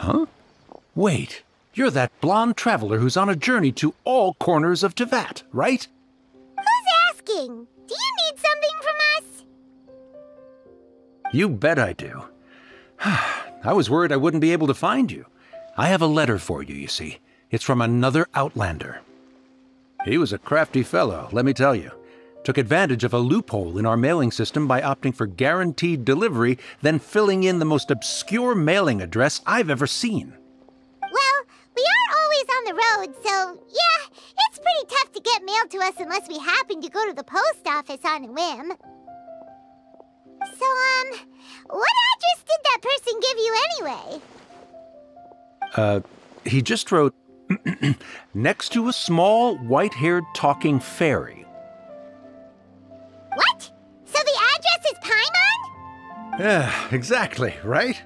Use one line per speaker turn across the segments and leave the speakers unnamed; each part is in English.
Huh? Wait, you're that blonde traveler who's on a journey to all corners of Teyvat, right?
Who's asking? Do you need something from us?
You bet I do. I was worried I wouldn't be able to find you. I have a letter for you, you see. It's from another Outlander. He was a crafty fellow, let me tell you. Took advantage of a loophole in our mailing system by opting for guaranteed delivery, then filling in the most obscure mailing address I've ever seen.
Well, we are always on the road, so yeah, it's pretty tough to get mail to us unless we happen to go to the post office on a whim. So, what address did that person give you anyway?
He just wrote, next to a small, white-haired talking fairy.
What? So the address is Paimon?
Yeah, exactly, right?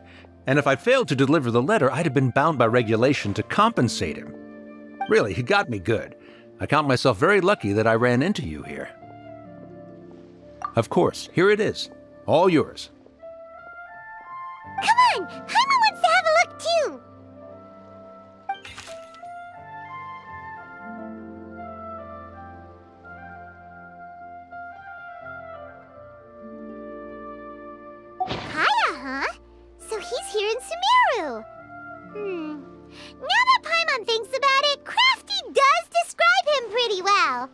And if I failed to deliver the letter, I'd have been bound by regulation to compensate him. Really, he got me good. I count myself very lucky that I ran into you here. Of course, here it is. All yours.
Come on! Paimon wants to have a look too! Kaya, huh? So he's here in Sumeru. Now that Paimon thinks about it, Crafty does describe him pretty well.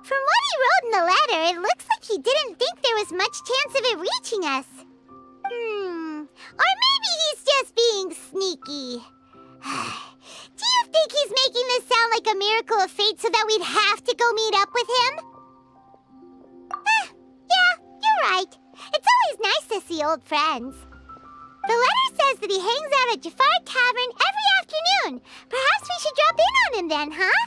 From what he wrote in the letter, it looks like he didn't think there was much chance of it reaching us. Or maybe he's just being sneaky. Do you think he's making this sound like a miracle of fate so that we'd have to go meet up with him? Yeah, you're right. It's always nice to see old friends. The letter says that he hangs out at Jafar Tavern every afternoon. Perhaps we should drop in on him then, huh?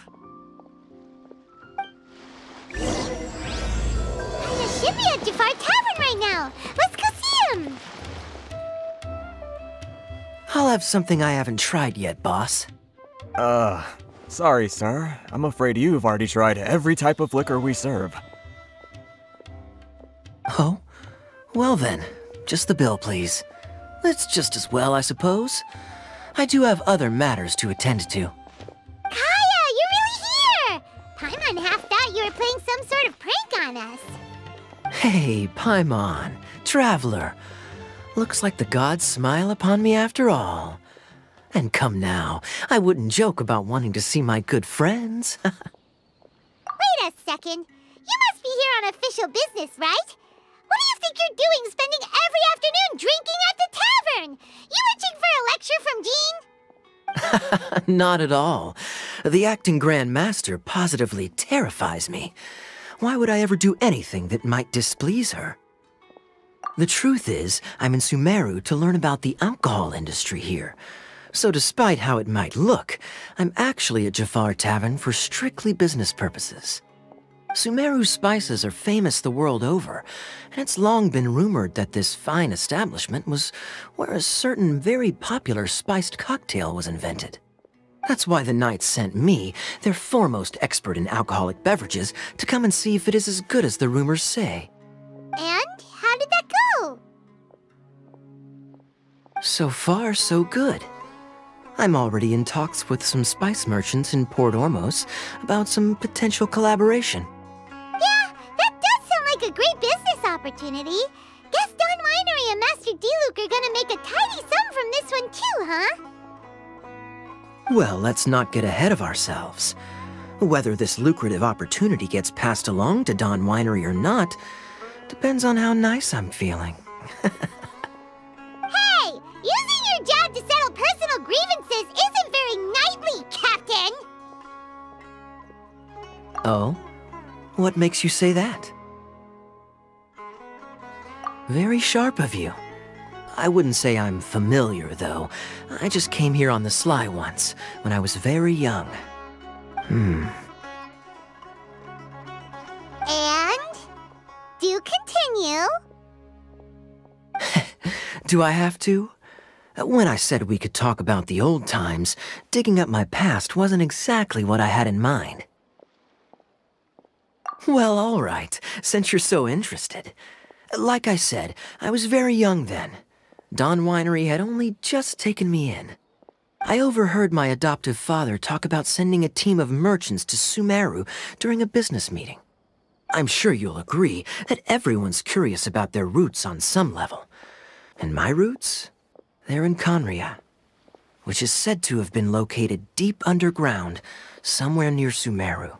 Kaya should be at Jafar Tavern right now. Let's go see him.
I'll have something I haven't tried yet, boss.
Sorry, sir. I'm afraid you've already tried every type of liquor we serve.
Oh? Well then, just the bill, please. It's just as well, I suppose. I do have other matters to attend to.
Kaya, you're really here! Paimon half thought you were playing some sort of prank on us.
Hey, Paimon, traveler. Looks like the gods smile upon me after all. And come now, I wouldn't joke about wanting to see my good friends.
Wait a second. You must be here on official business, right? What do you think you're doing spending every afternoon drinking at the tavern? You itching for a lecture from Jean?
Not at all. The acting Grand Master positively terrifies me. Why would I ever do anything that might displease her? The truth is, I'm in Sumeru to learn about the alcohol industry here. So despite how it might look, I'm actually at Jafar Tavern for strictly business purposes. Sumeru's spices are famous the world over, and it's long been rumored that this fine establishment was where a certain very popular spiced cocktail was invented. That's why the Knights sent me, their foremost expert in alcoholic beverages, to come and see if it is as good as the rumors say.
And how did that go?
So far, so good. I'm already in talks with some spice merchants in Port Ormos about some potential collaboration.
Yeah, that does sound like a great business opportunity. Guess Don Winery and Master D-Luke are gonna make a tidy sum from this one too, huh?
Well, let's not get ahead of ourselves. Whether this lucrative opportunity gets passed along to Don Winery or not depends on how nice I'm feeling.
Hey! Using your job to settle personal grievances isn't very knightly, Captain!
Oh? What makes you say that? Very sharp of you. I wouldn't say I'm familiar, though. I just came here on the sly once, when I was very young.
And? Do continue.
Do I have to? When I said we could talk about the old times, digging up my past wasn't exactly what I had in mind. Well, all right, since you're so interested. Like I said, I was very young then. Dawn Winery had only just taken me in. I overheard my adoptive father talk about sending a team of merchants to Sumeru during a business meeting. I'm sure you'll agree that everyone's curious about their roots on some level. And my roots? They're in Khaenri'ah, which is said to have been located deep underground, somewhere near Sumeru.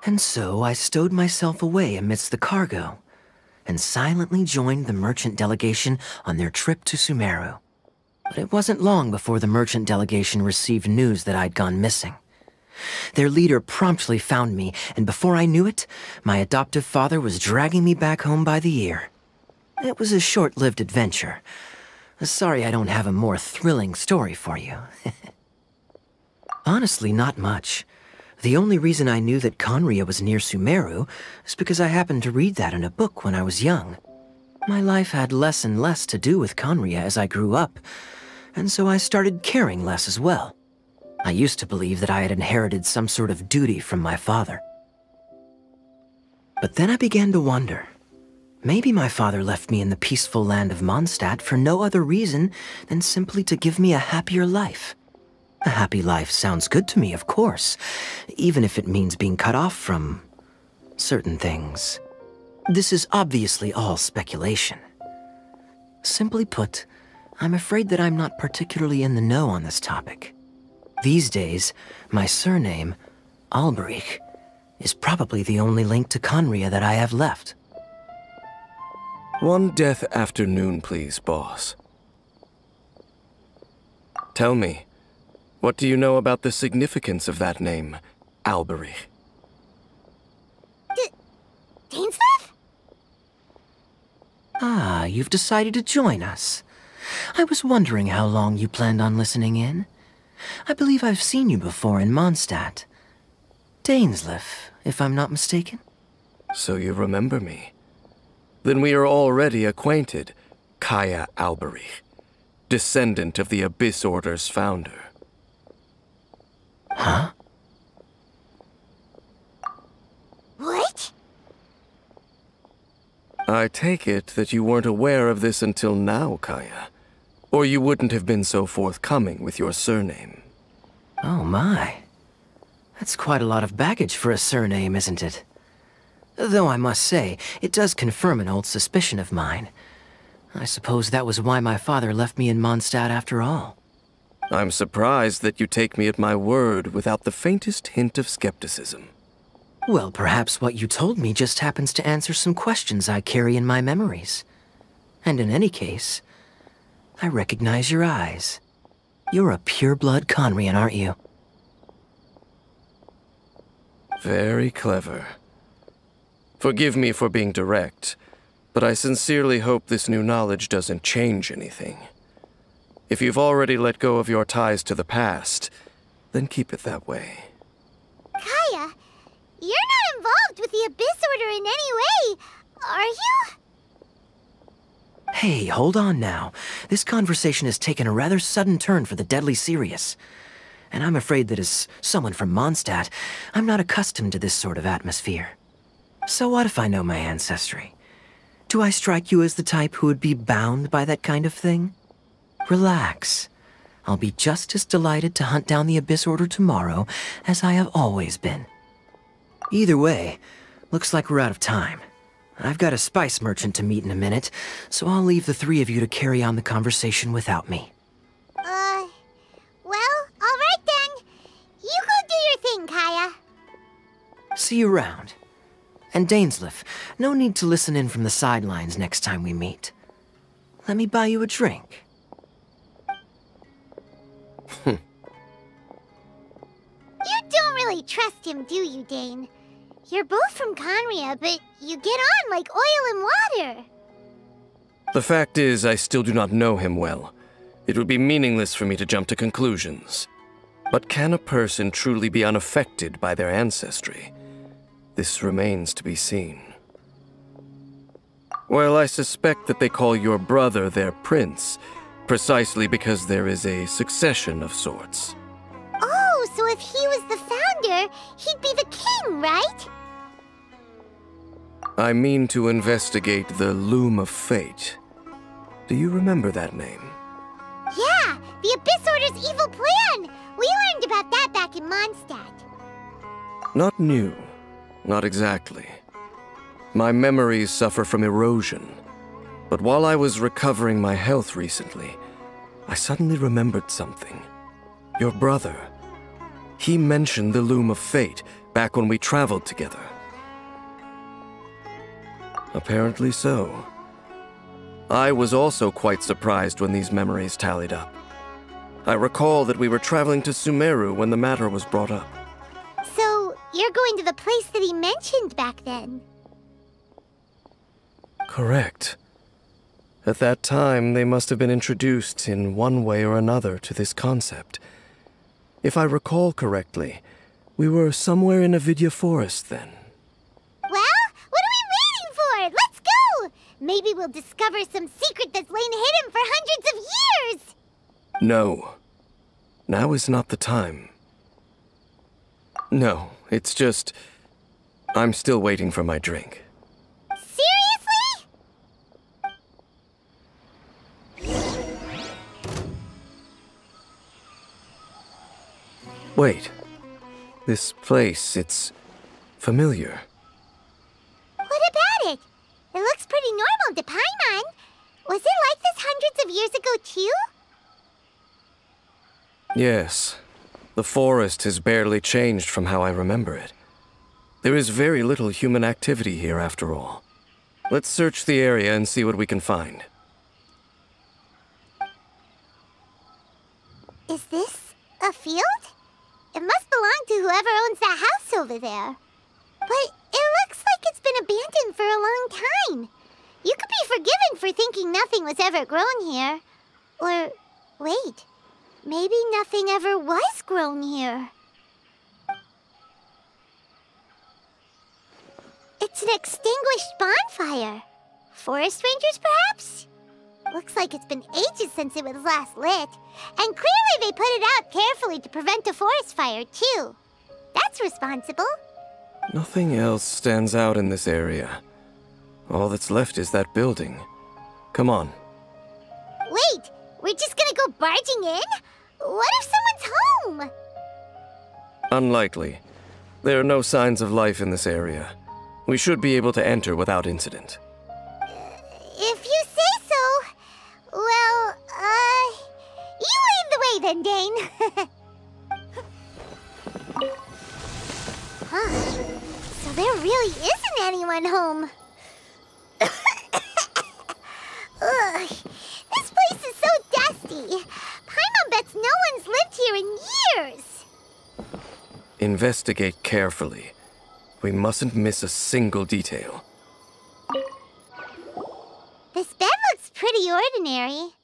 And so I stowed myself away amidst the cargo, and silently joined the merchant delegation on their trip to Sumeru. But it wasn't long before the merchant delegation received news that I'd gone missing. Their leader promptly found me, and before I knew it, my adoptive father was dragging me back home by the ear. It was a short-lived adventure. Sorry I don't have a more thrilling story for you. Honestly, not much. The only reason I knew that Khaenri'ah was near Sumeru is because I happened to read that in a book when I was young. My life had less and less to do with Khaenri'ah as I grew up, and so I started caring less as well. I used to believe that I had inherited some sort of duty from my father. But then I began to wonder. Maybe my father left me in the peaceful land of Mondstadt for no other reason than simply to give me a happier life. A happy life sounds good to me, of course, even if it means being cut off from certain things. This is obviously all speculation. Simply put, I'm afraid that I'm not particularly in the know on this topic. These days, my surname, Alberich, is probably the only link to Khaenri'ah that I have left.
One death afternoon, please, boss. Tell me, what do you know about the significance of that name, Alberich?
Dainsleif?
Ah, you've decided to join us. I was wondering how long you planned on listening in. I believe I've seen you before in Mondstadt. Dainsleif, if I'm not mistaken.
So you remember me. Then we are already acquainted, Clothar Alberich, descendant of the Abyss Order's founder.
Huh?
What?
I take it that you weren't aware of this until now, Kaya. Or you wouldn't have been so forthcoming with your surname.
Oh my. That's quite a lot of baggage for a surname, isn't it? Though I must say, it does confirm an old suspicion of mine. I suppose that was why my father left me in Mondstadt after all.
I'm surprised that you take me at my word without the faintest hint of skepticism.
Well, perhaps what you told me just happens to answer some questions I carry in my memories. And in any case, I recognize your eyes. You're a pure-blood Khaenri'ah, aren't you?
Very clever. Forgive me for being direct, but I sincerely hope this new knowledge doesn't change anything. If you've already let go of your ties to the past, then keep it that way.
Kaya, you're not involved with the Abyss Order in any way, are you?
Hey, hold on now. This conversation has taken a rather sudden turn for the deadly serious. And I'm afraid that as someone from Mondstadt, I'm not accustomed to this sort of atmosphere. So what if I know my ancestry? Do I strike you as the type who would be bound by that kind of thing? Relax. I'll be just as delighted to hunt down the Abyss Order tomorrow as I have always been. Either way, looks like we're out of time. I've got a spice merchant to meet in a minute, so I'll leave the three of you to carry on the conversation without me.
Well, alright then. You go do your thing, Kaya.
See you around. And Dainsleif, no need to listen in from the sidelines next time we meet. Let me buy you a drink.
You don't really trust him, do you, Dane? You're both from Khaenri'ah, but you get on like oil and water.
The fact is, I still do not know him well. It would be meaningless for me to jump to conclusions. But can a person truly be unaffected by their ancestry? This remains to be seen. Well, I suspect that they call your brother their prince, precisely because there is a succession of sorts.
Oh, so if he was the founder, he'd be the king, right?
I mean to investigate the Loom of Fate. Do you remember that name?
Yeah, the Abyss Order's evil plan! We learned about that back in Mondstadt.
Not new. Not exactly. My memories suffer from erosion. But while I was recovering my health recently, I suddenly remembered something. Your brother. He mentioned the Loom of Fate back when we traveled together. Apparently so. I was also quite surprised when these memories tallied up. I recall that we were traveling to Sumeru when the matter was brought up.
So, you're going to the place that he mentioned back then?
Correct. At that time, they must have been introduced in one way or another to this concept. If I recall correctly, we were somewhere in Avidya Forest then.
Well, what are we waiting for? Let's go! Maybe we'll discover some secret that's lain hidden for hundreds of years!
No. Now is not the time. No, it's just... I'm still waiting for my drink.
Seriously?
Wait. This place, it's familiar.
What about it? It looks pretty normal to Paimon. Was it like this hundreds of years ago, too?
Yes. The forest has barely changed from how I remember it. There is very little human activity here, after all. Let's search the area and see what we can find.
Is this a field? It must belong to whoever owns that house over there. But it looks like it's been abandoned for a long time. You could be forgiven for thinking nothing was ever grown here. Or, wait, maybe nothing ever was grown here. It's an extinguished bonfire. Forest rangers, perhaps? Looks like it's been ages since it was last lit. And clearly they put it out carefully to prevent a forest fire, too. That's responsible.
Nothing else stands out in this area. All that's left is that building. Come on.
Wait, we're just gonna go barging in? What if someone's home?
Unlikely. There are no signs of life in this area. We should be able to enter without incident.
If you say so. Well, you lead the way then, Dane. Huh. So there really isn't anyone home. Ugh. This place is so dusty. Paimon bets no one's lived here in years.
Investigate carefully. We mustn't miss a single detail.
This bed looks pretty ordinary.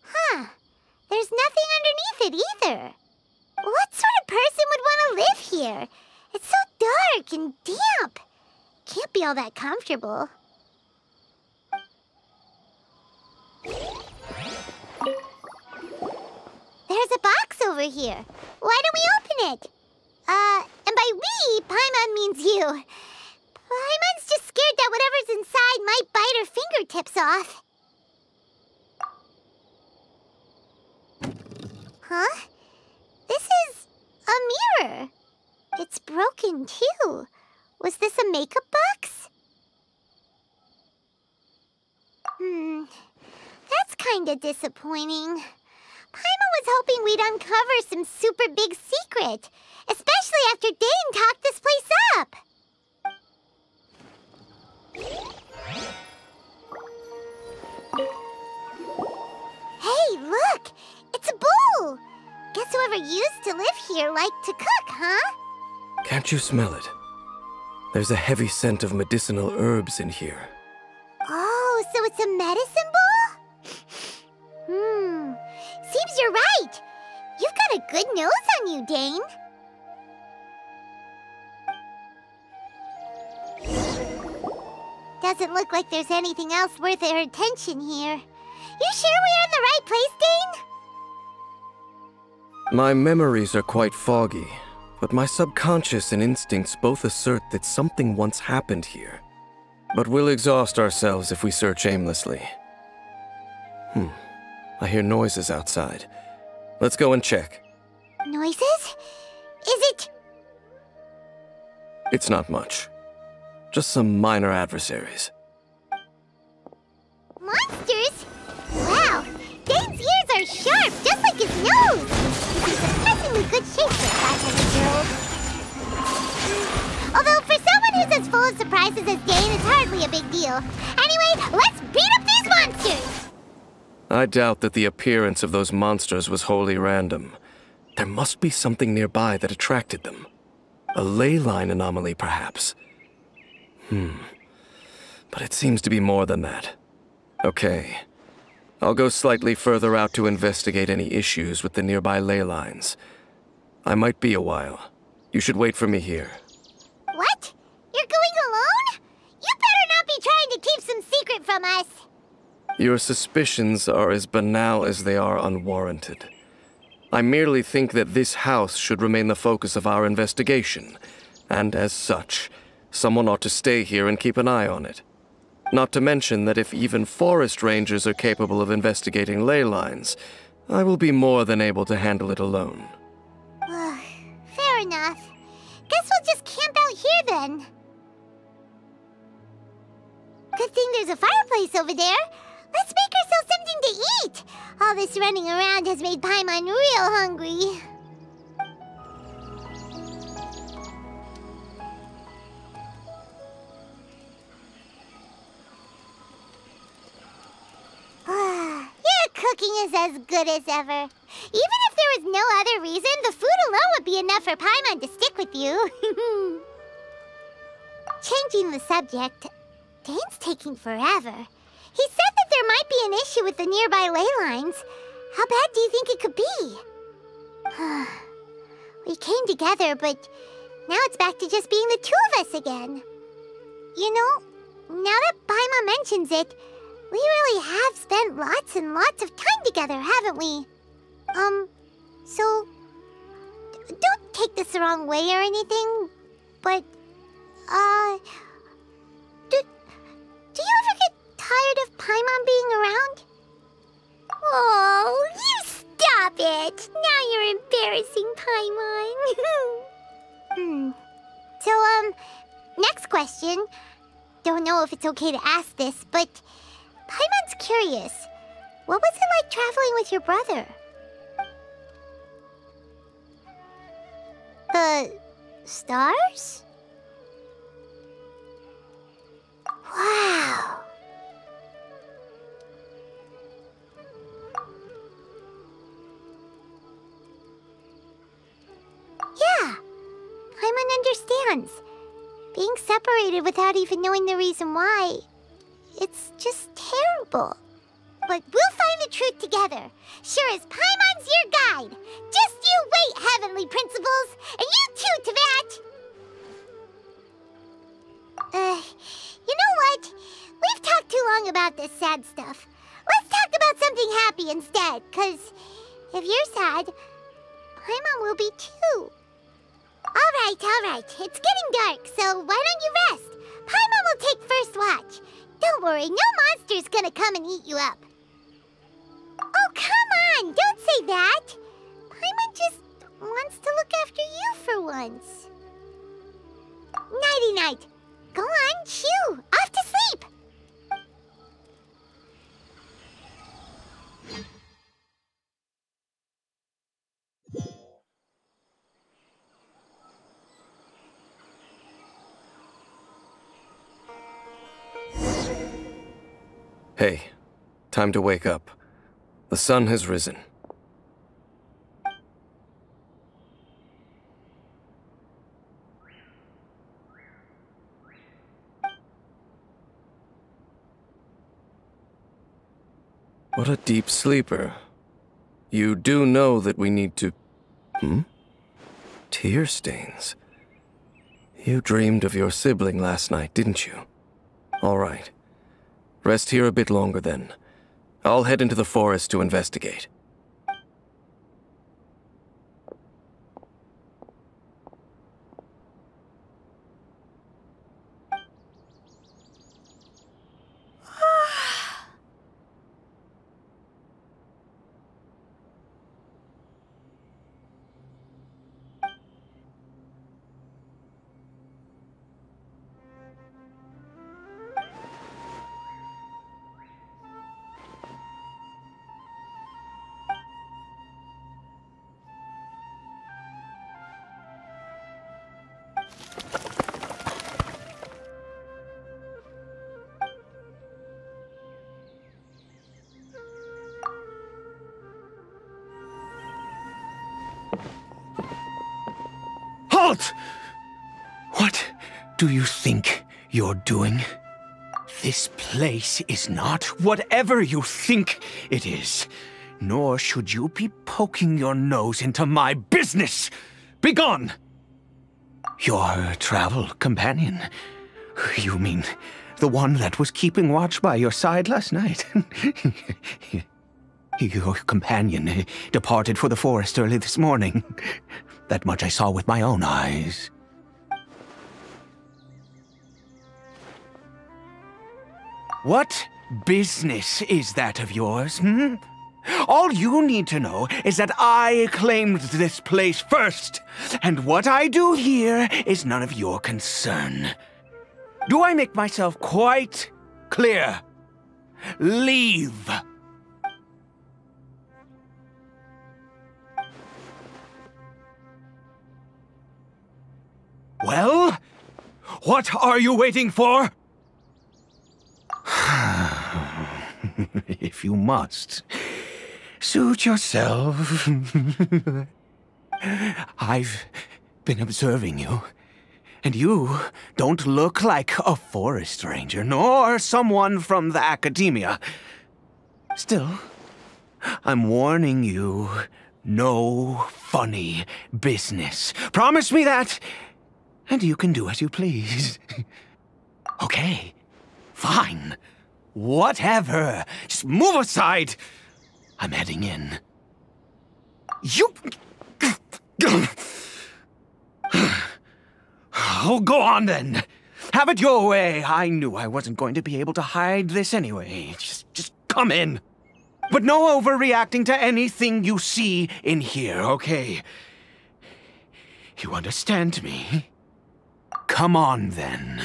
Huh. There's nothing underneath it either. What sort of person would want to live here? It's so dark and damp. Can't be all that comfortable. There's a box over here. Why don't we open it? And by we, Paimon means you. Paimon's just scared that whatever's inside might bite her fingertips off. Huh? This is a mirror. It's broken, too. Was this a makeup box? That's kinda disappointing. Paimon was hoping we'd uncover some super big secret, especially after Dane talked this place up. Hey, look! It's a bowl! Guess whoever used to live here liked to cook, huh?
Can't you smell it? There's a heavy scent of medicinal herbs in here.
Oh, so it's a medicine bowl? Seems you're right. You've got a good nose on you, Dane. Doesn't look like there's anything else worth our attention here. You sure we're in the right place, Dane?
My memories are quite foggy, but my subconscious and instincts both assert that something once happened here. But we'll exhaust ourselves if we search aimlessly. I hear noises outside. Let's go and check.
Noises? Is it...
It's not much. Just some minor adversaries.
monsters? Wow, Dane's ears are sharp, just like his nose. He's in surprisingly good shape for a 500-year-old. Although, for someone who's as full of surprises as Dane, it's hardly a big deal. Anyway, let's beat up these monsters!
I doubt that the appearance of those monsters was wholly random. There must be something nearby that attracted them. A ley line anomaly, perhaps. But it seems to be more than that. Okay. I'll go slightly further out to investigate any issues with the nearby ley lines. I might be a while. You should wait for me here.
What? You're going alone? You better not be trying to keep some secret from us.
Your suspicions are as banal as they are unwarranted. I merely think that this house should remain the focus of our investigation, and as such, someone ought to stay here and keep an eye on it. Not to mention that if even forest rangers are capable of investigating ley lines, I will be more than able to handle it alone.
Fair enough. Guess we'll just camp out here then. Good thing there's a fireplace over there. Let's make ourselves something to eat! All this running around has made Paimon real hungry. Your cooking is as good as ever. Even if there was no other reason, the food alone would be enough for Paimon to stick with you. Changing the subject, Dane's taking forever. He said that there might be an issue with the nearby ley lines. How bad do you think it could be? We came together, but now it's back to just being the two of us again. You know, now that Paimon mentions it, we really have spent lots and lots of time together, haven't we? So, don't take this the wrong way or anything, but, do you ever get tired of Paimon being around? Oh, you stop it! Now you're embarrassing Paimon. So, next question. Don't know if it's okay to ask this, but Paimon's curious. What was it like traveling with your brother? The stars? Wow. Yeah, Paimon understands. Being separated without even knowing the reason why, it's just terrible. But we'll find the truth together. Sure as Paimon's your guide. Just you wait, Heavenly Principles, and you too, Teyvat. You know what? We've talked too long about this sad stuff. Let's talk about something happy instead, 'cause if you're sad, Paimon will be too. All right. It's getting dark, so why don't you rest? Paimon will take first watch. Don't worry, no monster's gonna come and eat you up. Oh, come on! Don't say that! Paimon just wants to look after you for once. Nighty-night. Go on, shoo! Off to sleep!
Hey, time to wake up. The sun has risen. What a deep sleeper. You do know that we need to... Tear stains. You dreamed of your sibling last night, didn't you? All right. Rest here a bit longer then. I'll head into the forest to investigate.
Halt! What do you think you're doing? This place is not whatever you think it is. Nor should you be poking your nose into my business. Begone! Your travel companion. You mean the one that was keeping watch by your side last night? Your companion departed for the forest early this morning. That much I saw with my own eyes. What business is that of yours, hmm? All you need to know is that I claimed this place first, and what I do here is none of your concern. Do I make myself quite clear? Leave! Well, what are you waiting for? If you must, suit yourself. I've been observing you, and you don't look like a forest ranger, nor someone from the academia. Still, I'm warning you, no funny business. Promise me that, and you can do as you please. Okay, fine. Whatever. Just move aside. I'm heading in. You... Oh, go on then. Have it your way. I knew I wasn't going to be able to hide this anyway. Just come in. But no overreacting to anything you see in here, okay? You understand me? Come on then.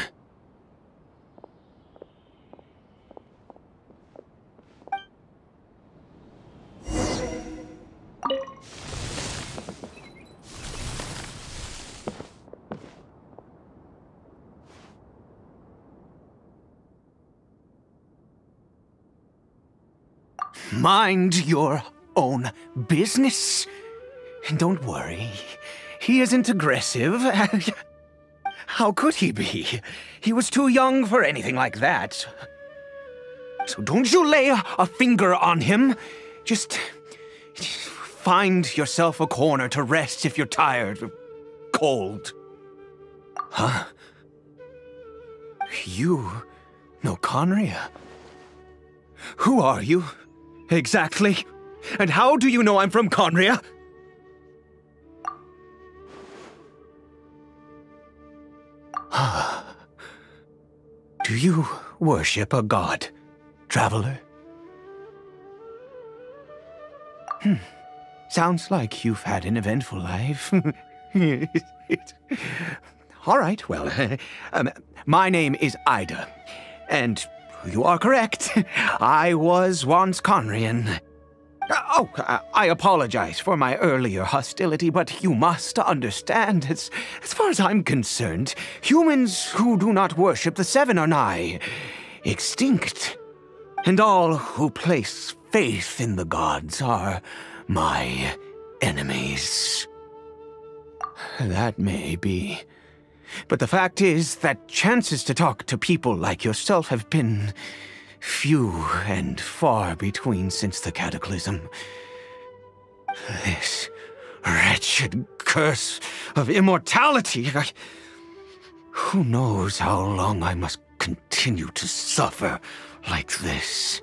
Mind your own business. And don't worry, he isn't aggressive. How could he be? He was too young for anything like that. So don't you lay a finger on him. Just find yourself a corner to rest if you're tired or cold. Huh? You know Conria? Who are you? Exactly. And how do you know I'm from Conria? Do you worship a god, traveler? Sounds like you've had an eventful life. All right, well, my name is Ida, and you are correct. I was once Conrian. I apologize for my earlier hostility, but you must understand, as far as I'm concerned, humans who do not worship the Seven are nigh extinct. And all who place faith in the gods are my enemies. That may be. But the fact is that chances to talk to people like yourself have been few and far between since the cataclysm. This wretched curse of immortality. Who knows how long I must continue to suffer like this?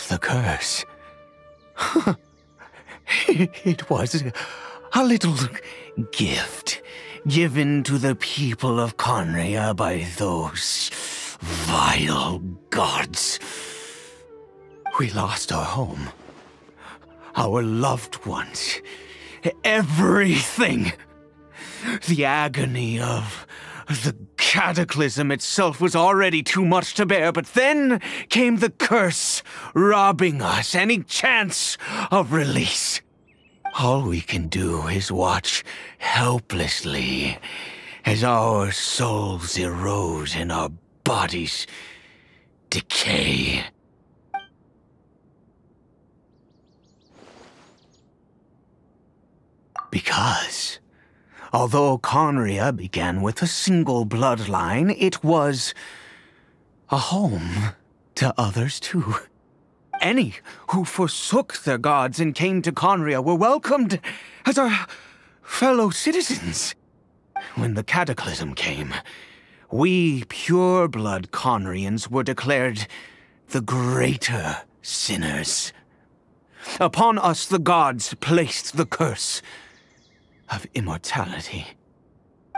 The curse. It was a little gift given to the people of Conria by those vile gods. We lost our home, our loved ones, everything. The agony of the cataclysm itself was already too much to bear, but then came the curse, robbing us any chance of release. All we can do is watch helplessly as our souls erode and our bodies decay.
Because, although Conria began with a single bloodline, it was a home to others too. Any who forsook their gods and came to Conria were welcomed as our fellow citizens. When the cataclysm came, we pure-blood Conrians were declared the greater sinners. Upon us the gods placed the curse of immortality.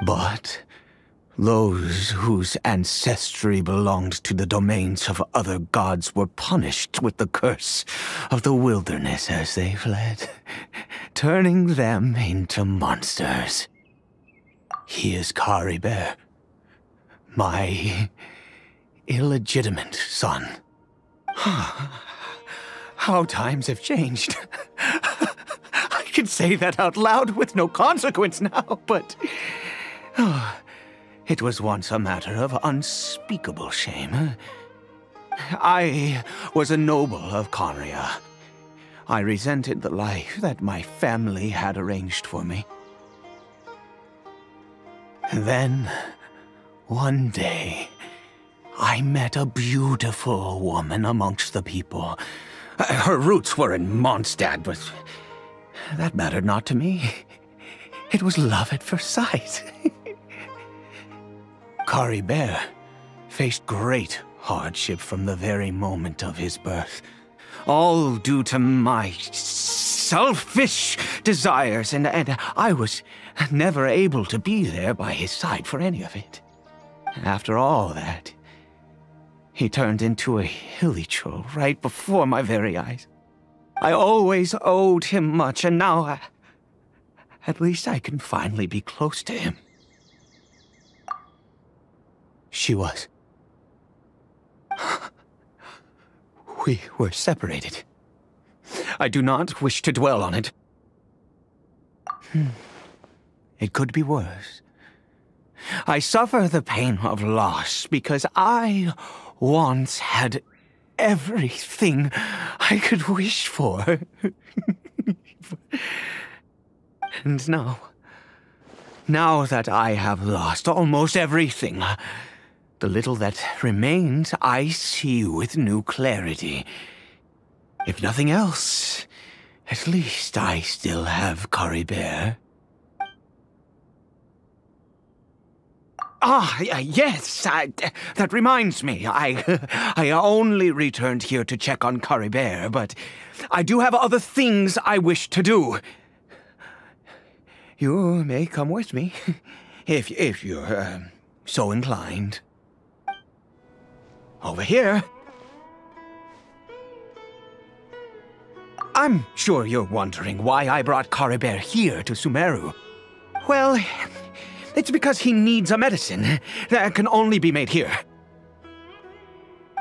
But those whose ancestry belonged to the domains of other gods were punished with the curse of the wilderness as they fled, turning them into monsters. He is Caribert, my illegitimate son. How times have changed. I can say that out loud with no consequence now, but it was once a matter of unspeakable shame. I was a noble of Conria. I resented the life that my family had arranged for me. Then, one day, I met a beautiful woman amongst the people. Her roots were in Mondstadt, but that mattered not to me. It was love at first sight. Caribert faced great hardship from the very moment of his birth. All due to my selfish desires, and I was never able to be there by his side for any of it. After all that, he turned into a hilichurl right before my very eyes. I always owed him much, and now at least I can finally be close to him. She was. We were separated. I do not wish to dwell on it. It could be worse. I suffer the pain of loss because I once had everything I could wish for. And now that I have lost almost everything, the little that remains I see with new clarity. If nothing else, at least I still have Caribert. Yes, that reminds me. I only returned here to check on Caribert, but I do have other things I wish to do. You may come with me, if you're so inclined. Over here. I'm sure you're wondering why I brought Caribert here to Sumeru. Well, it's because he needs a medicine that can only be made here.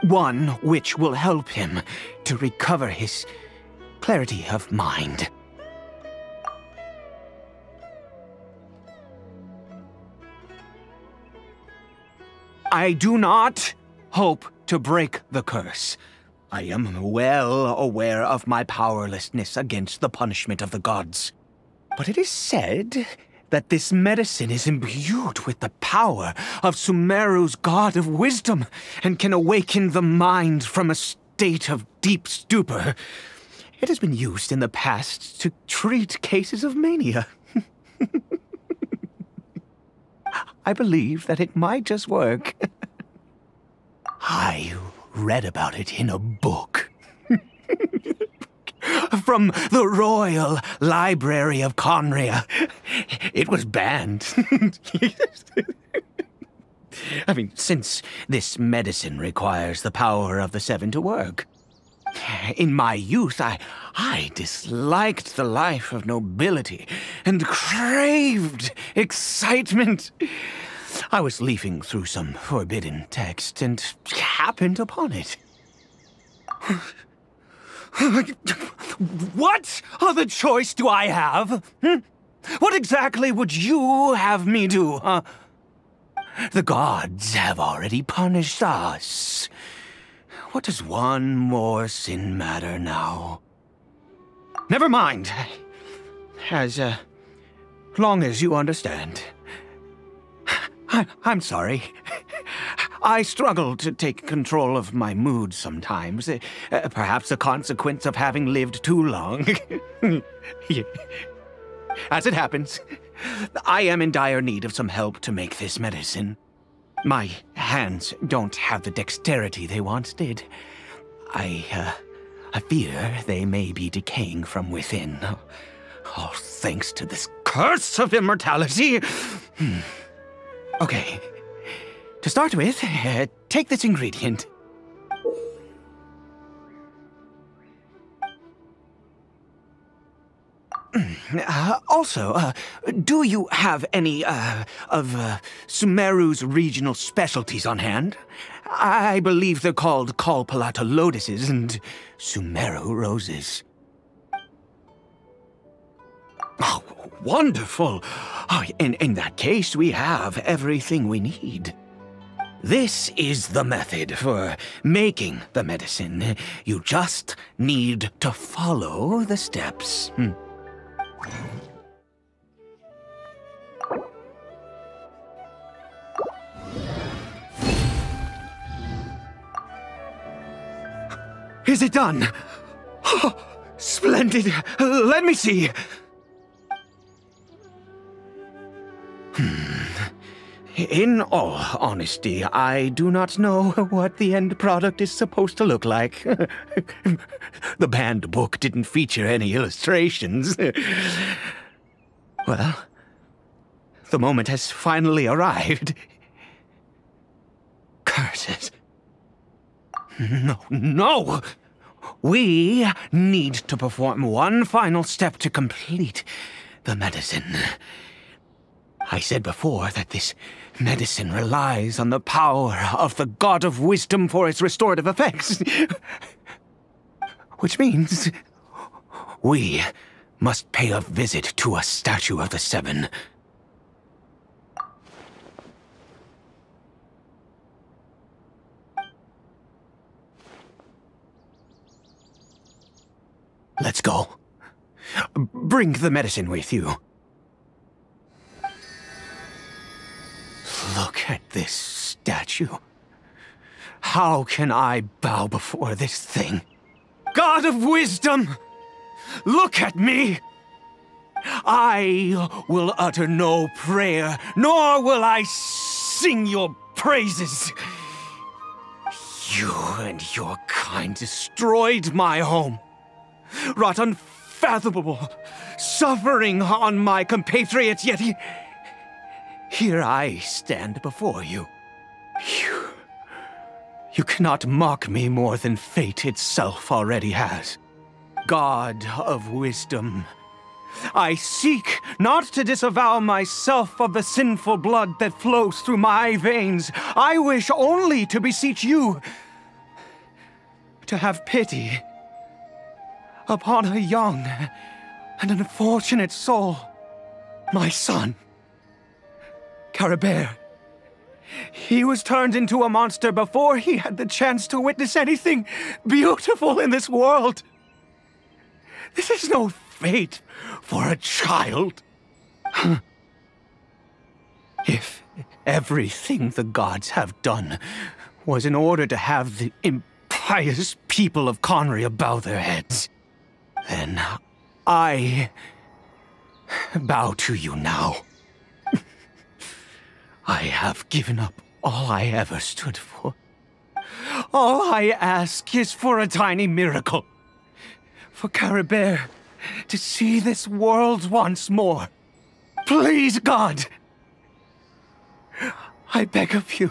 One which will help him to recover his clarity of mind. I do not hope to break the curse. I am well aware of my powerlessness against the punishment of the gods. But it is said that this medicine is imbued with the power of Sumeru's god of wisdom and can awaken the mind from a state of deep stupor. It has been used in the past to treat cases of mania. I believe that it might just work. I read about it in a book. From the Royal Library of Conria. It was banned. I mean, since this medicine requires the power of the Seven to work. In my youth, I disliked the life of nobility and craved excitement. I was leafing through some forbidden text and happened upon it. What other choice do I have? What exactly would you have me do, huh? The gods have already punished us. What does one more sin matter now? Never mind. As long as you understand. I'm sorry. I struggle to take control of my mood sometimes. Perhaps a consequence of having lived too long. As it happens, I am in dire need of some help to make this medicine. My hands don't have the dexterity they once did. I fear they may be decaying from within. All thanks to this curse of immortality. Okay. To start with, take this ingredient. Also, do you have any, of Sumeru's regional specialties on hand? I believe they're called Kalpalata lotuses and Sumeru roses. Oh, wonderful! Oh, in that case, we have everything we need. This is the method for making the medicine. You just need to follow the steps. Is it done? Oh, splendid! Let me see! In all honesty, I do not know what the end product is supposed to look like. The banned book didn't feature any illustrations. Well, the moment has finally arrived. Curses. No! We need to perform one final step to complete the medicine. I said before that this medicine relies on the power of the God of Wisdom for its restorative effects. Which means we must pay a visit to a statue of the Seven. Let's go. Bring the medicine with you. Look at this statue. How can I bow before this thing? God of Wisdom! Look at me! I will utter no prayer, nor will I sing your praises. You and your kind destroyed my home, wrought unfathomable suffering on my compatriots, yet here I stand before you. You cannot mock me more than fate itself already has. God of Wisdom, I seek not to disavow myself of the sinful blood that flows through my veins. I wish only to beseech you to have pity upon a young and unfortunate soul, my son, Caribert. He was turned into a monster before he had the chance to witness anything beautiful in this world. This is no fate for a child. If everything the gods have done was in order to have the impious people of Conria bow their heads, then I bow to you now. I have given up all I ever stood for. All I ask is for a tiny miracle. For Caribert to see this world once more. Please, God! I beg of you.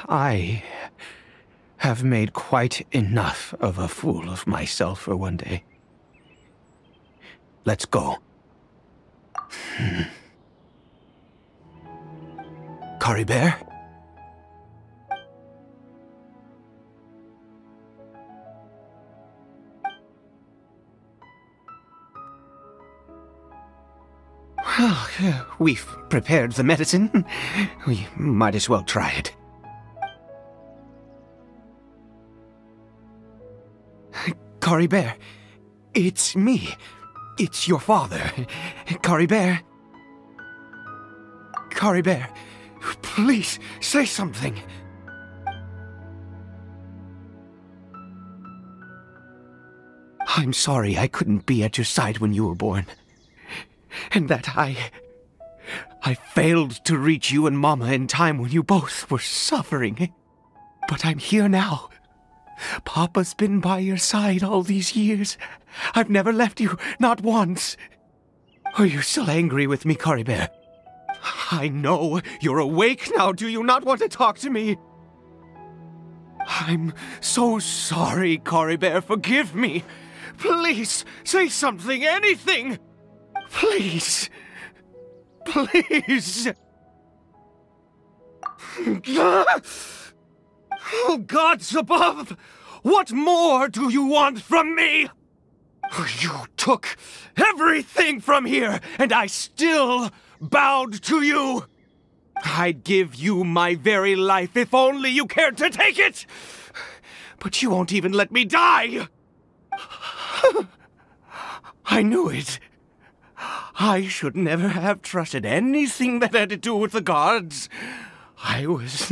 I have made quite enough of a fool of myself for one day. Let's go. Caribert? We've prepared the medicine. We might as well try it. Caribert, it's me. It's your father. Caribert. Caribert, please say something. I'm sorry I couldn't be at your side when you were born. And that I failed to reach you and Mama in time when you both were suffering. But I'm here now. Papa's been by your side all these years. I've never left you, not once. Are you still angry with me, Caribert? I know you're awake now. Do you not want to talk to me? I'm so sorry, Caribert. Forgive me. Please, say something, anything. Please. Please. Oh, gods above! What more do you want from me? You took everything from here, and I still bowed to you. I'd give you my very life if only you cared to take it. But you won't even let me die. I knew it. I should never have trusted anything that had to do with the gods. I was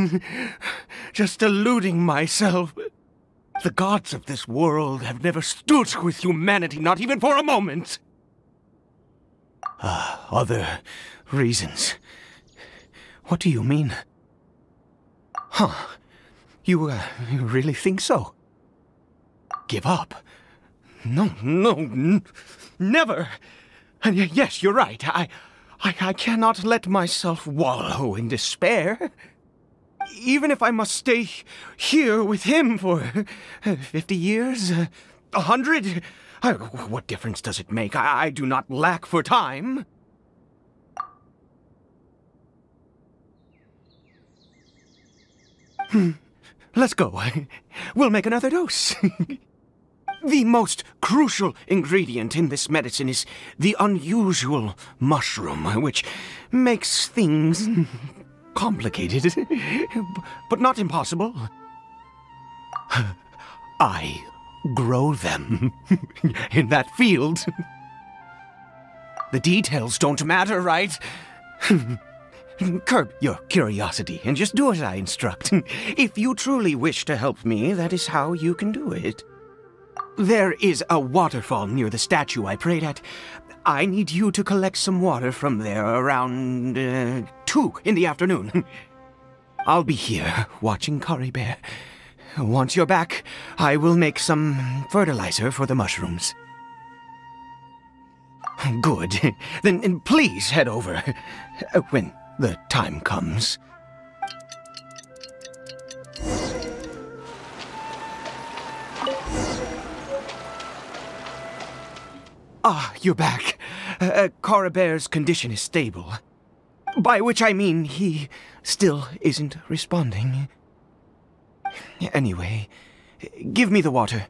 just deluding myself. The gods of this world have never stood with humanity, not even for a moment. Other reasons. What do you mean? Huh. You really think so? Give up? No, never. And yes, you're right. I cannot let myself wallow in despair. Even if I must stay here with him for 50 years, 100, what difference does it make? I do not lack for time. Let's go. We'll make another dose. The most crucial ingredient in this medicine is the unusual mushroom, which makes things complicated, but not impossible. I grow them in that field. The details don't matter, right? Curb your curiosity and just do as I instruct. If you truly wish to help me, that is how you can do it. There is a waterfall near the statue I prayed at. I need you to collect some water from there around 2 in the afternoon. I'll be here watching Caribert. Once you're back, I will make some fertilizer for the mushrooms. Good. Then please head over when the time comes. Ah, you're back. Caribert's condition is stable. By which I mean he still isn't responding. Anyway, give me the water.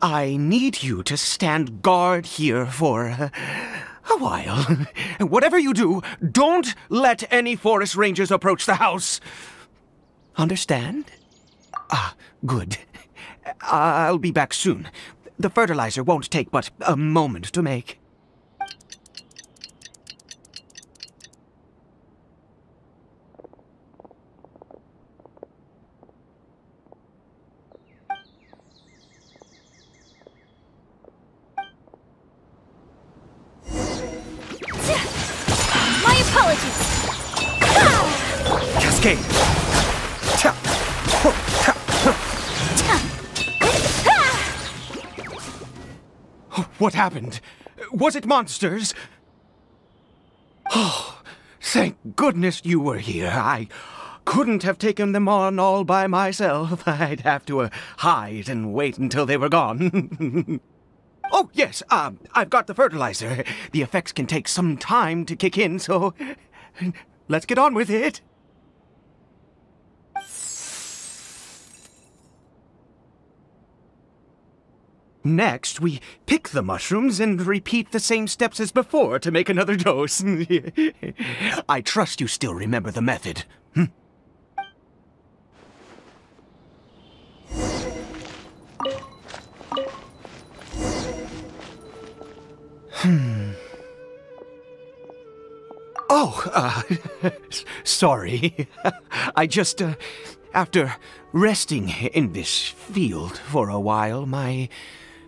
I need you to stand guard here for a while. Whatever you do, don't let any forest rangers approach the house. Understand? Ah, good. I'll be back soon. The fertilizer won't take but a moment to make.
My apologies.
Cascade! What happened? Was it monsters? Oh, thank goodness you were here. I couldn't have taken them on all by myself. I'd have to hide and wait until they were gone. Oh, yes, I've got the fertilizer. The effects can take some time to kick in, so let's get on with it. Next, we pick the mushrooms and repeat the same steps as before to make another dose. I trust you still remember the method. Oh, sorry. I just, after resting in this field for a while, my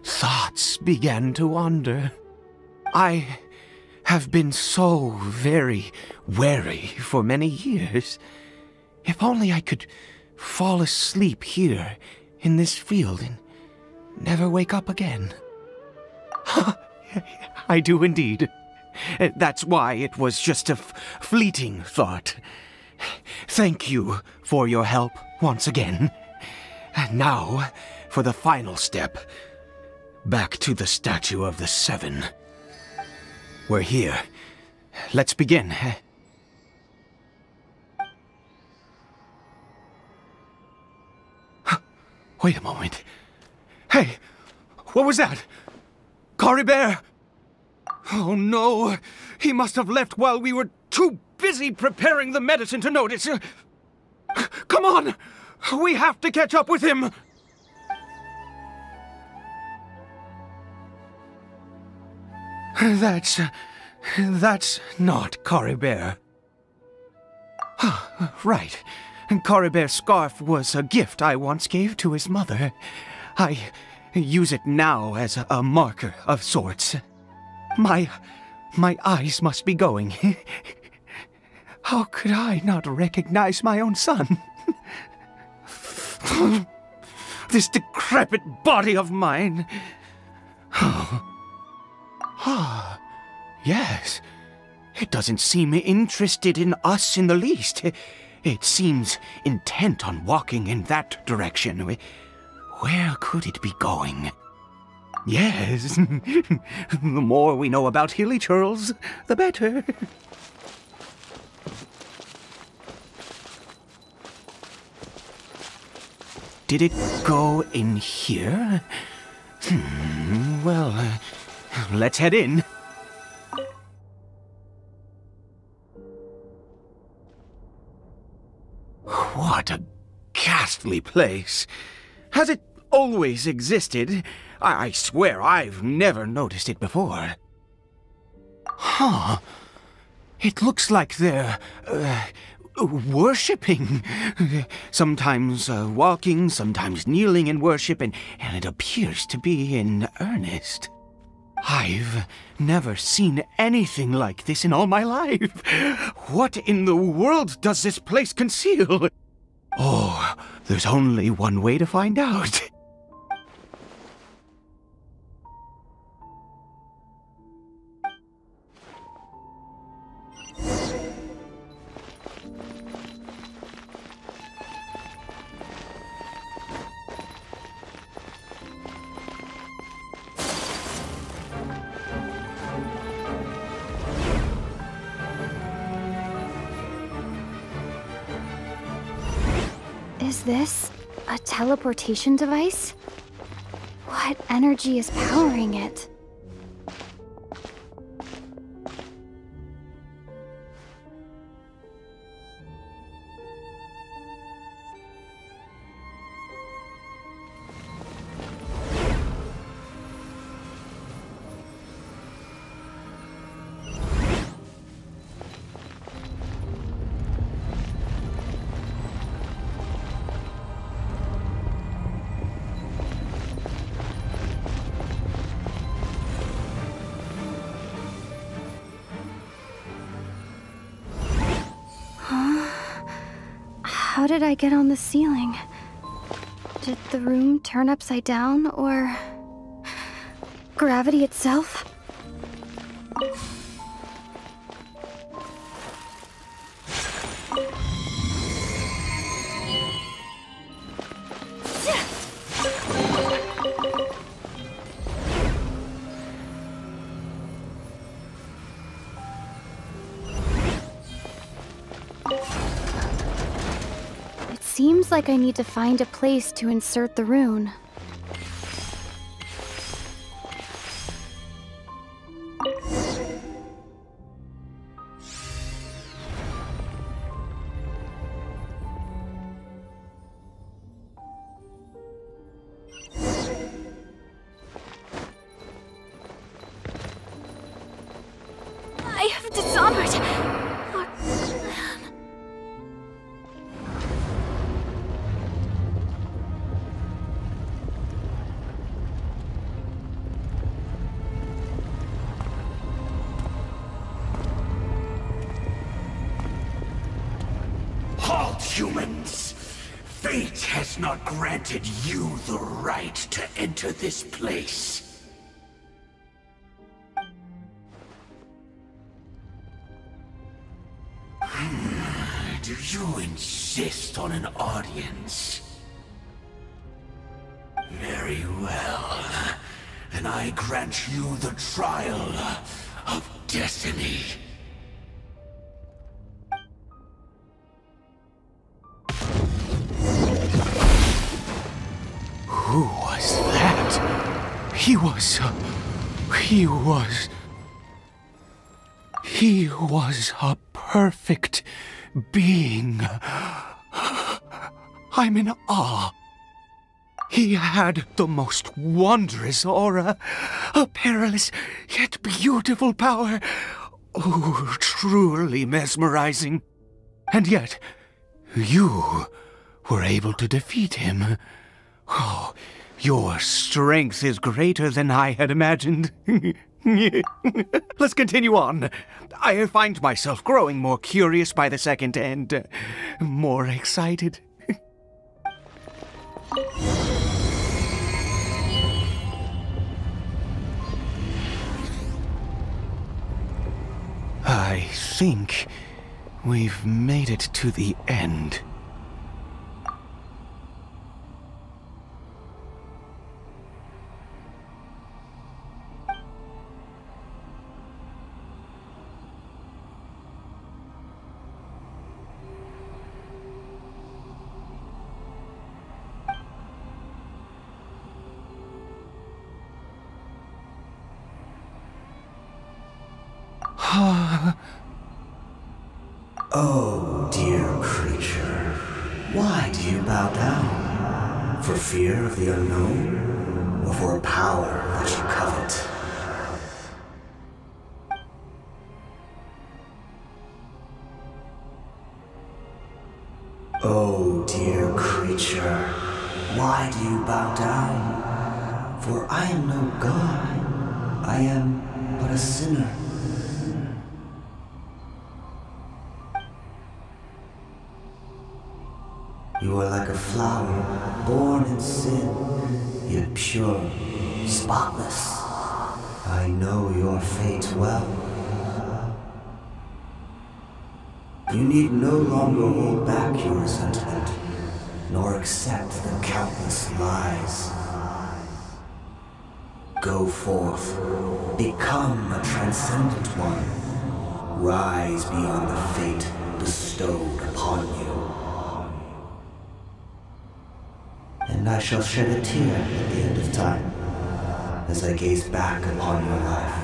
thoughts began to wander. I have been so very wary for many years. If only I could fall asleep here in this field and never wake up again. I do indeed. That's why it was just a fleeting thought. Thank you for your help once again. And now, for the final step. Back to the Statue of the Seven. We're here. Let's begin. Wait a moment. Hey, what was that? Caribert! Oh no, he must have left while we were too busy preparing the medicine to notice. Come on, we have to catch up with him. That's not Caribert. Right. Caribert's scarf was a gift I once gave to his mother. I use it now as a marker of sorts. My eyes must be going. How could I not recognize my own son? This decrepit body of mine. Yes. It doesn't seem interested in us in the least. It seems intent on walking in that direction. Where could it be going? Yes. The more we know about hilichurls, the better. Did it go in here? Well, let's head in. What a ghastly place. Has it always existed? I swear I've never noticed it before. Huh. It looks like they're, worshipping. Sometimes walking, sometimes kneeling in worship, and it appears to be in earnest. I've never seen anything like this in all my life. What in the world does this place conceal? Oh, there's only one way to find out.
Is this a teleportation device? What energy is powering it? How did I get on the ceiling? Did the room turn upside down, or gravity itself? Seems like I need to find a place to insert the rune. I have dishonored our clan.
Halt, humans! Fate has not granted you the right to enter this place. Do you insist on an audience? Very well. Then I grant you the trial of destiny.
Who was that? He was a perfect being. I'm in awe. He had the most wondrous aura, a perilous yet beautiful power. Oh, truly mesmerizing. And yet, you were able to defeat him. Oh, your strength is greater than I had imagined. Let's continue on. I find myself growing more curious by the second and more excited. I think we've made it to the end.
Oh, dear creature, why do you bow down? For fear of the unknown? Or for a power that you covet? Oh, dear creature, why do you bow down? For I am no god, I am but a sinner. You are like a flower, born in sin, yet pure, spotless. I know your fate well. You need no longer hold back your resentment, nor accept the countless lies. Go forth, become a transcendent one. Rise beyond the fate bestowed upon you. And I shall shed a tear at the end of time, as I gaze back upon your life.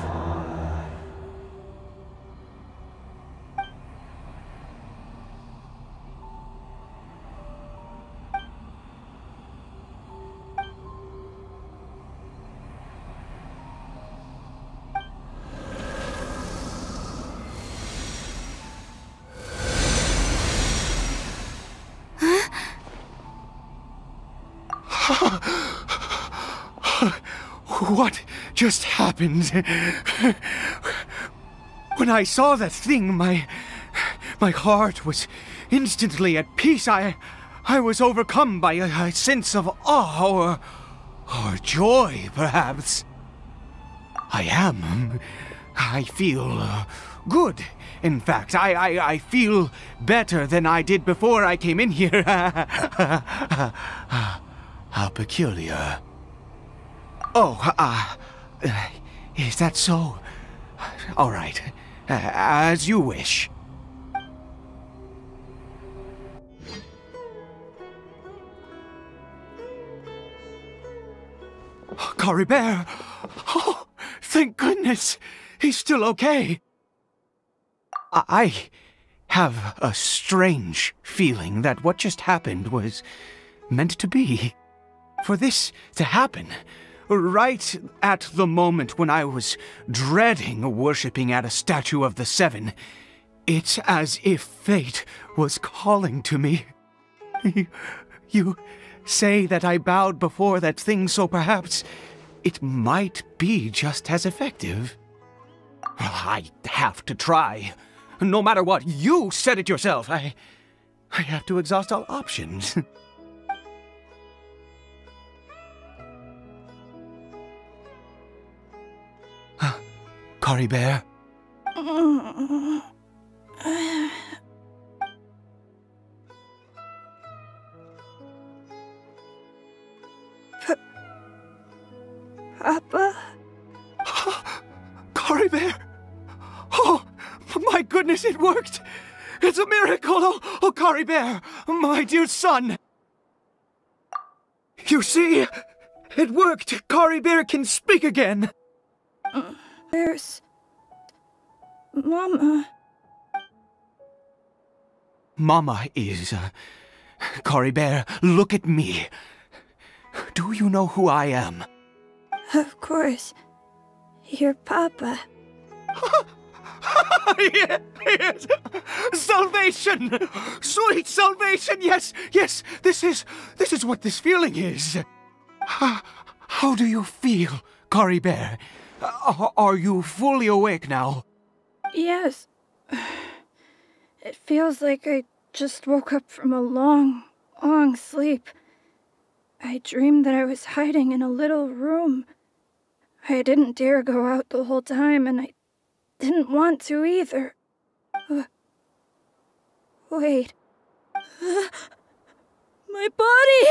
What just happened? When I saw that thing, my heart was instantly at peace. I was overcome by a sense of awe or joy, perhaps. I feel good. In fact, I feel better than I did before I came in here. How peculiar. Oh, is that so? All right, as you wish. Caribert! Oh, thank goodness! He's still okay. I have a strange feeling that what just happened was meant to be. For this to happen, right at the moment when I was dreading worshipping at a statue of the Seven, it's as if fate was calling to me. You say that I bowed before that thing, so perhaps it might be just as effective. I have to try. No matter what, you said it yourself. I have to exhaust all options. Caribert?
Papa?
Caribert! Oh, my goodness, it worked! It's a miracle! Oh, Caribert, my dear son! You see? It worked! Caribert can speak again!
Where's Mama?
Mama is... Caribert, look at me. Do you know who I am?
Of course. Your Papa.
Yes! Salvation! Sweet salvation! Yes, yes! This is what this feeling is. How do you feel, Caribert? Are you fully awake now?
Yes. It feels like I just woke up from a long, long sleep. I dreamed that I was hiding in a little room. I didn't dare go out the whole time, and I didn't want to either. Wait. My body!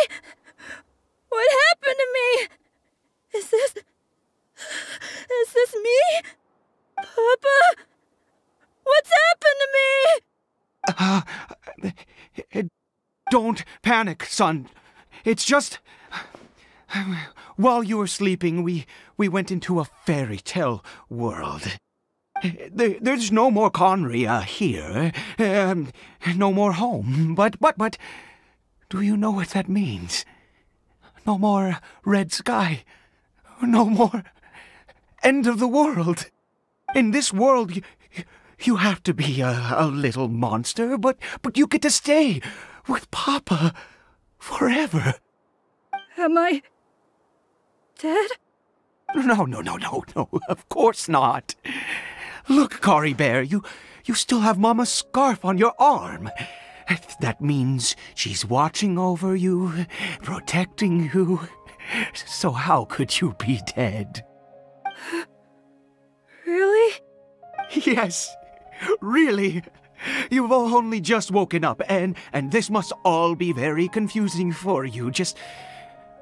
What happened to me? Is this me? Papa? What's happened to me?
Don't panic, son. It's just... While you were sleeping, we went into a fairy tale world. There's no more Conria here. No more home. But... Do you know what that means? No more red sky. No more end of the world. In this world, you have to be a little monster, but you get to stay with Papa forever.
Am I dead?
No, of course not. Look, Caribert, you still have Mama's scarf on your arm. That means she's watching over you, protecting you. So how could you be dead?
Really?
Yes, really. You've only just woken up, and this must all be very confusing for you. Just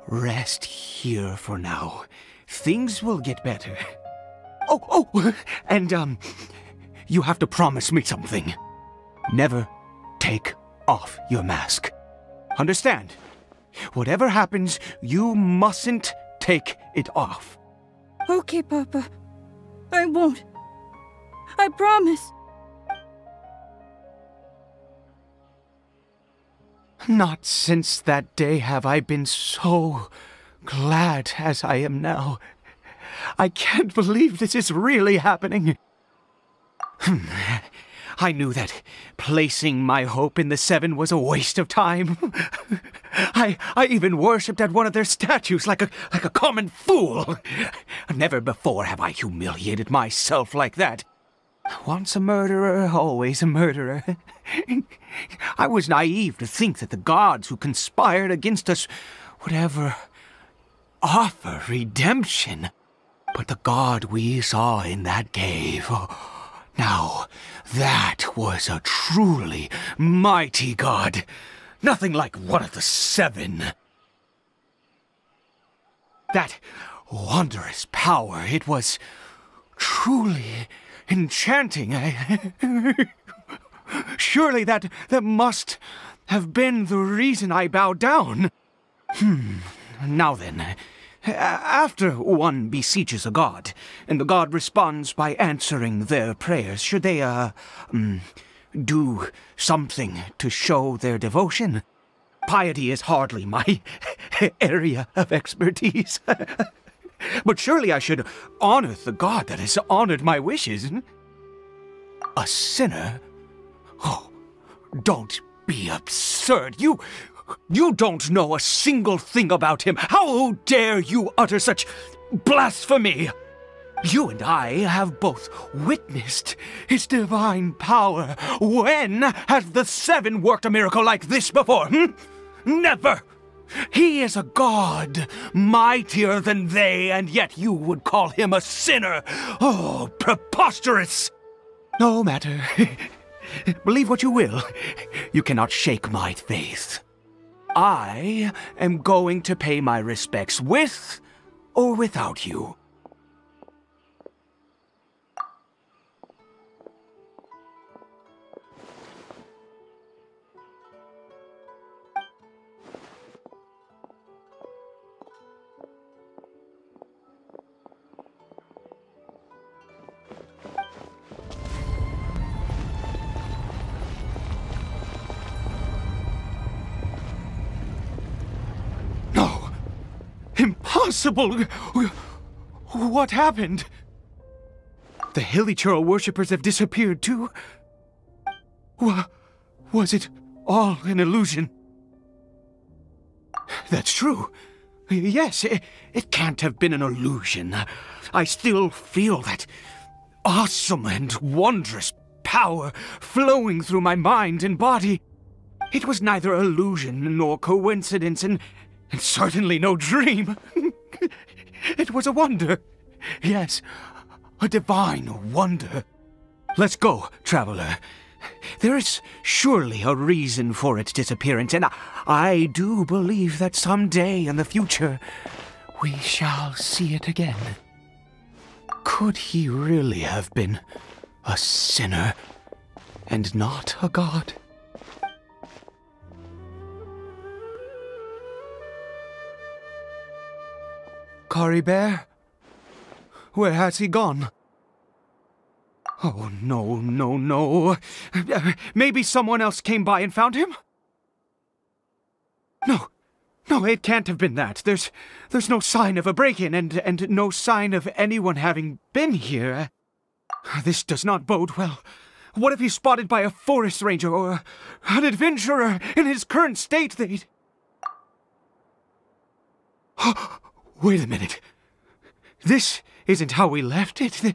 rest here for now. Things will get better. Oh, and, you have to promise me something. Never take off your mask. Understand? Whatever happens, you mustn't take it off.
Okay, Papa. I won't. I promise.
Not since that day have I been so glad as I am now. I can't believe this is really happening. I knew that placing my hope in the Seven was a waste of time. I even worshipped at one of their statues like a common fool. Never before have I humiliated myself like that. Once a murderer, always a murderer. I was naive to think that the gods who conspired against us would ever offer redemption. But the god we saw in that cave... Now, that was a truly mighty god. Nothing like one of the Seven. That wondrous power, it was truly enchanting. Surely that must have been the reason I bowed down. Now then... After one beseeches a god, and the god responds by answering their prayers, should they, do something to show their devotion? Piety is hardly my area of expertise. But surely I should honor the god that has honored my wishes. A sinner? Oh, don't be absurd. You don't know a single thing about him. How dare you utter such blasphemy? You and I have both witnessed his divine power. When has the Seven worked a miracle like this before? Never! He is a god, mightier than they, and yet you would call him a sinner. Oh, preposterous! No matter. Believe what you will. You cannot shake my faith. I am going to pay my respects with or without you. Impossible! What happened? The hilichurl worshippers have disappeared too? Was it all an illusion? That's true. Yes, it can't have been an illusion. I still feel that awesome and wondrous power flowing through my mind and body. It was neither illusion nor coincidence, and certainly no dream. It was a wonder. Yes, a divine wonder. Let's go, traveler. There is surely a reason for its disappearance, and I do believe that someday in the future we shall see it again. Could he really have been a sinner and not a god? Caribert? Where has he gone? Oh, no. Maybe someone else came by and found him? No, it can't have been that. There's no sign of a break-in and no sign of anyone having been here. This does not bode well. What if he's spotted by a forest ranger or an adventurer in his current state? Wait a minute. This isn't how we left it.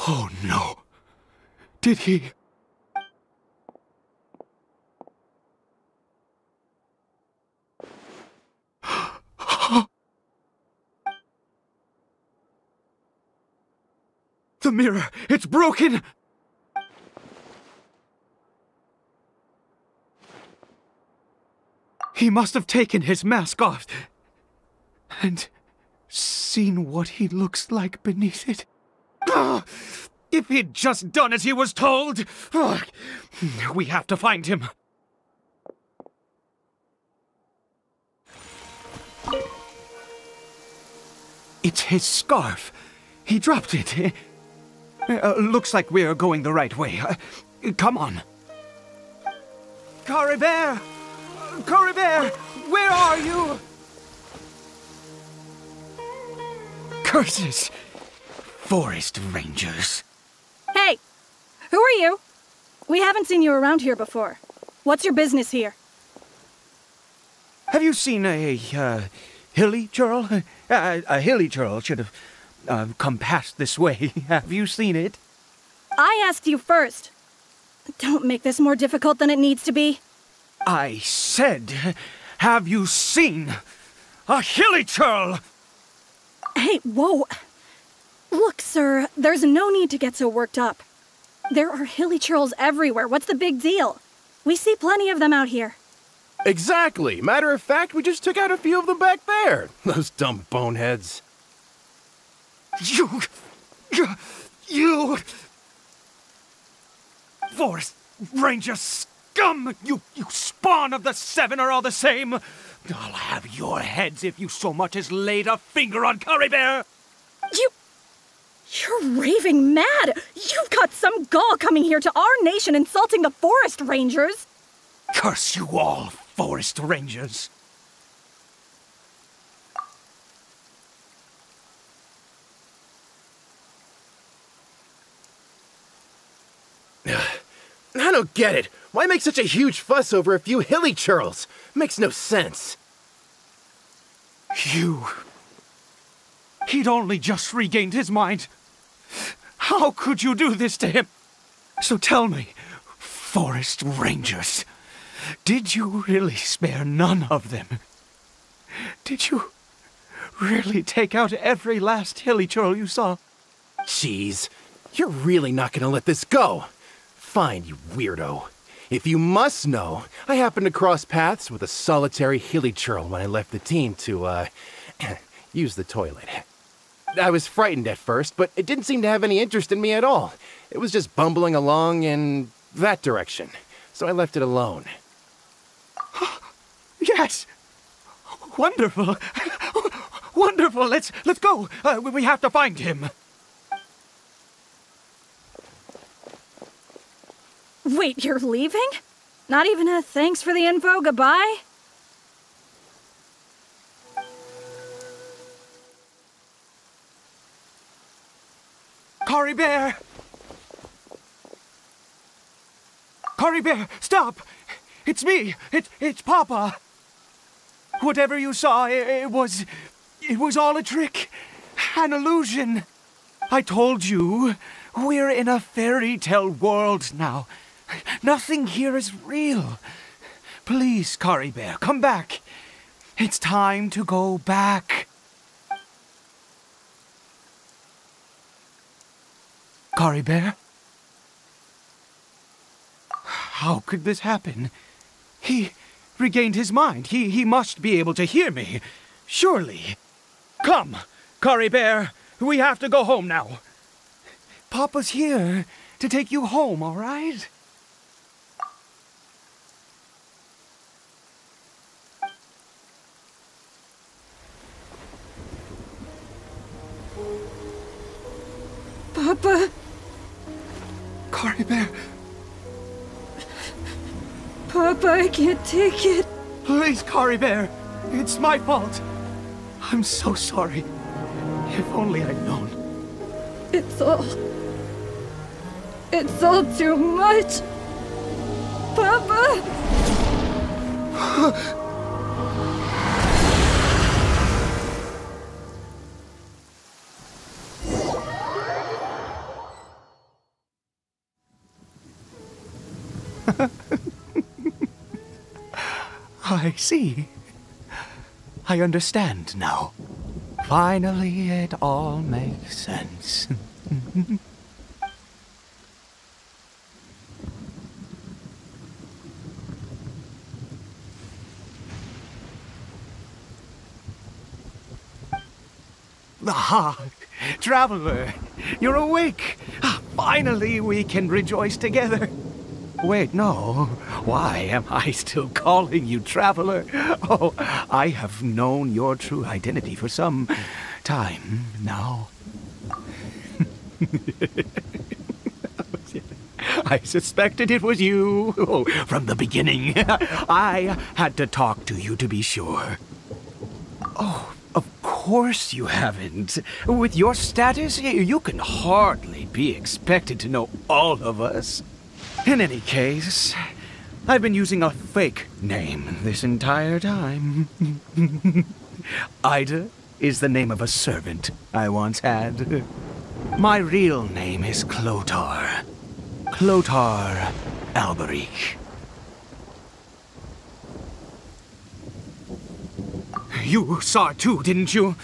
Oh no. Did he? The mirror, it's broken! He must have taken his mask off and seen what he looks like beneath it. If he'd just done as he was told! We have to find him. It's his scarf. He dropped it. Looks like we're going the right way. Come on. Caribert! Caribert! Where are you? Curses! Forest rangers.
Hey! Who are you? We haven't seen you around here before. What's your business here?
Have you seen a hilichurl? A hilichurl should have come past this way. Have you seen it?
I asked you first. Don't make this more difficult than it needs to be.
I said, have you seen a hilichurl?
Hey, whoa. Look, sir, there's no need to get so worked up. There are hilichurls everywhere. What's the big deal? We see plenty of them out here.
Exactly. Matter of fact, we just took out a few of them back there. Those dumb boneheads.
You... Forest Ranger scum! You spawn of the Seven are all the same! I'll have your heads if you so much as laid a finger on Caribert!
You're raving mad! You've got some gall coming here to our nation insulting the Forest Rangers!
Curse you all, Forest Rangers!
I don't get it. Why make such a huge fuss over a few hilichurls? Makes no sense.
He'd only just regained his mind. How could you do this to him? So tell me, Forest Rangers, did you really spare none of them? Did you really take out every last hilichurl you saw?
Jeez, you're really not gonna let this go. Fine, you weirdo. If you must know, I happened to cross paths with a solitary hilichurl when I left the team to, use the toilet. I was frightened at first, but it didn't seem to have any interest in me at all. It was just bumbling along in that direction, so I left it alone.
Yes! Wonderful! Wonderful! Let's go! We have to find him!
Wait, you're leaving? Not even a thanks for the info, goodbye?
Caribert! Caribert, stop! It's me! It's Papa! Whatever you saw, it was all a trick. An illusion. I told you, we're in a fairy tale world now. Nothing here is real. Please, Caribert, come back. It's time to go back. Caribert? How could this happen? He regained his mind. He must be able to hear me. Surely. Come, Caribert. We have to go home now. Papa's here to take you home, all right?
Papa?
Caribert.
Papa, I can't take it.
Please, Caribert. It's my fault. I'm so sorry. If only I'd known.
It's all too much. Papa!
I see. I understand now. Finally, it all makes sense. Ah, Traveler, you're awake. Finally, we can rejoice together. Wait, no. Why am I still calling you Traveler? Oh, I have known your true identity for some time now. I suspected it was you from the beginning. I had to talk to you to be sure. Oh, of course you haven't. With your status, you can hardly be expected to know all of us. In any case, I've been using a fake name this entire time. Ida is the name of a servant I once had. My real name is Clothar. Clothar Alberich. You saw it too, didn't you?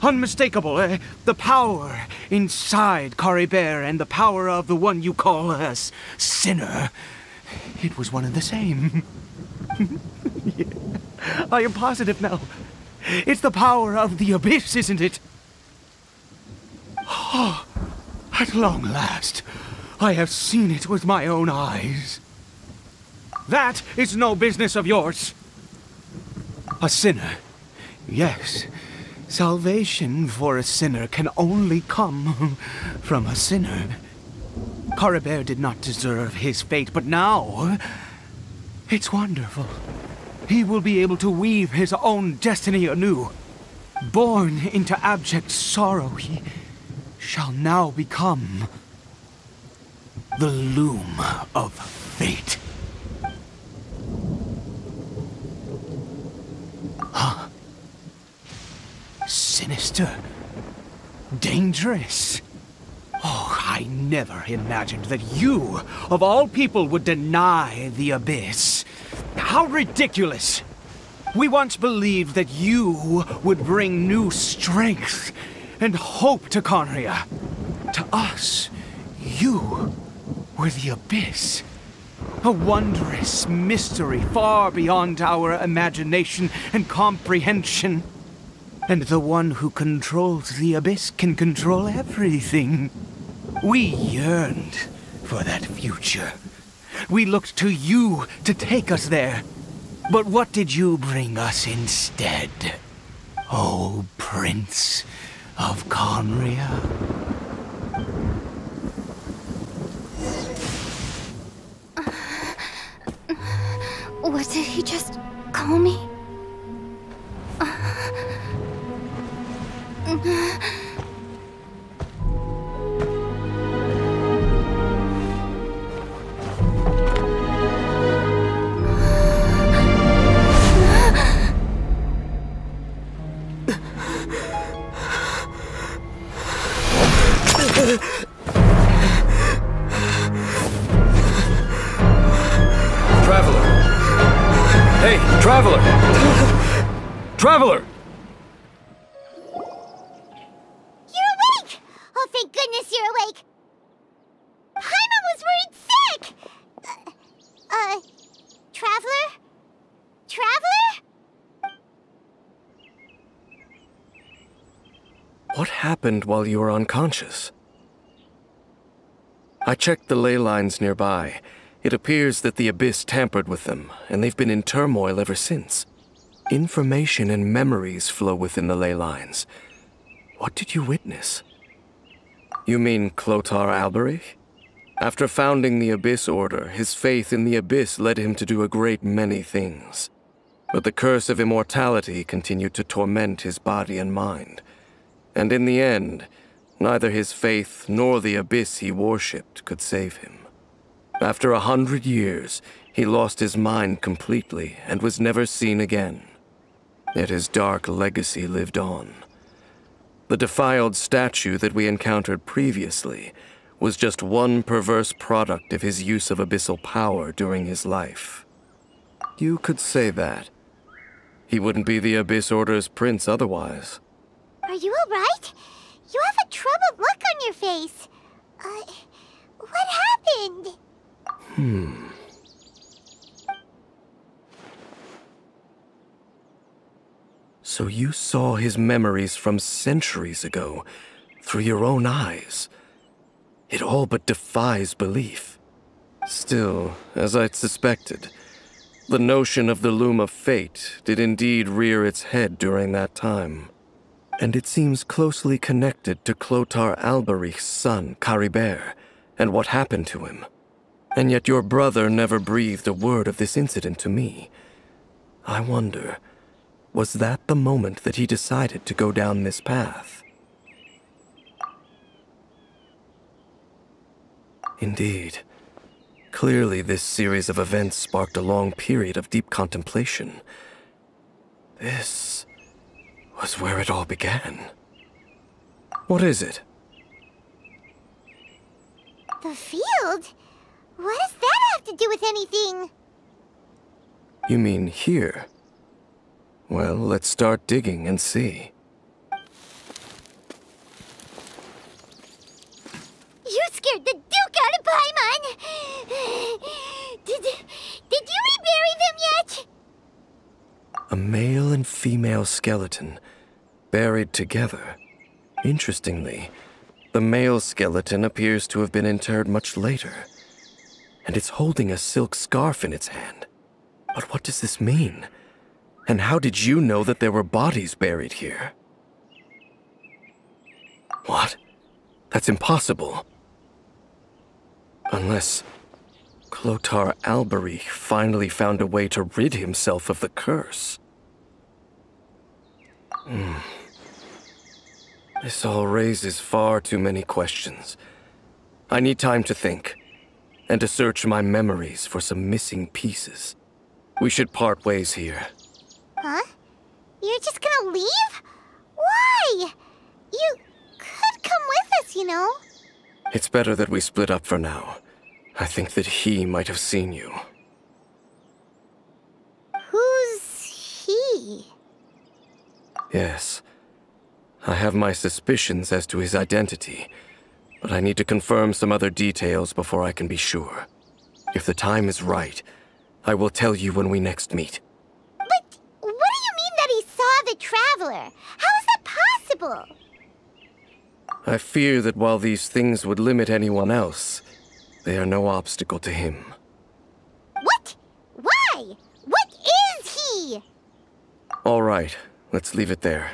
Unmistakable, the power inside Caribert and the power of the one you call a sinner. It was one and the same. Yeah, I am positive now. It's the power of the abyss, isn't it? Oh, at long last, I have seen it with my own eyes. That is no business of yours. A sinner, yes. Salvation for a sinner can only come from a sinner. Caribert did not deserve his fate, but now it's wonderful. He will be able to weave his own destiny anew. Born into abject sorrow, he shall now become the Loom of Fate. Huh? Sinister. Dangerous. Oh, I never imagined that you, of all people, would deny the Abyss. How ridiculous! We once believed that you would bring new strength and hope to Conria. To us, you were the Abyss. A wondrous mystery far beyond our imagination and comprehension. And the one who controls the Abyss can control everything. We yearned for that future. We looked to you to take us there. But what did you bring us instead? Oh, Prince of Conria.
What did he just call me?
Traveler! Hey, Traveler! Traveler!
You're awake! Oh, thank goodness you're awake! Paimon was worried sick! Traveler? Traveler?
What happened while you were unconscious? I checked the ley lines nearby. It appears that the Abyss tampered with them, and they've been in turmoil ever since. Information and memories flow within the ley lines. What did you witness? You mean Clothar Alberich? After founding the Abyss Order, his faith in the Abyss led him to do a great many things. But the curse of immortality continued to torment his body and mind. And in the end, neither his faith nor the Abyss he worshipped could save him. After 100 years, he lost his mind completely and was never seen again. Yet his dark legacy lived on. The defiled statue that we encountered previously was just one perverse product of his use of abyssal power during his life. You could say that. He wouldn't be the Abyss Order's prince otherwise.
Are you alright? You have a troubled look on your face. What happened?
So you saw his memories from centuries ago through your own eyes. It all but defies belief. Still, as I'd suspected, the notion of the Loom of Fate did indeed rear its head during that time. And it seems closely connected to Clothar Alberich's son, Caribert, and what happened to him. And yet your brother never breathed a word of this incident to me. I wonder, was that the moment that he decided to go down this path? Indeed. Clearly this series of events sparked a long period of deep contemplation. This was where it all began. What is it?
The field? What does that have to do with anything?
You mean here? Well, let's start digging and see.
You scared the Duke out of Paimon! Did you rebury them yet?
A male and female skeleton, buried together. Interestingly, the male skeleton appears to have been interred much later, and it's holding a silk scarf in its hand. But what does this mean? And how did you know that there were bodies buried here? What? That's impossible. Unless Clothar Alberich finally found a way to rid himself of the curse. This all raises far too many questions. I need time to think. and to search my memories for some missing pieces. We should part ways here.
Huh? You're just gonna leave? Why? You could come with us, you know.
It's better that we split up for now. I think that he might have seen you.
Who's he?
Yes. I have my suspicions as to his identity, but I need to confirm some other details before I can be sure. If the time is right, I will tell you when we next meet.
But what do you mean that he saw the Traveler? How is that possible?
I fear that while these things would limit anyone else, they are no obstacle to him.
What? Why? What is he?
All right, let's leave it there.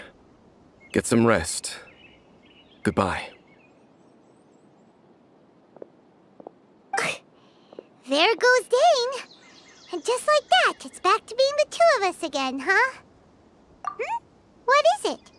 Get some rest. Goodbye.
There goes Dane. And just like that, it's back to being the two of us again, huh? What is it?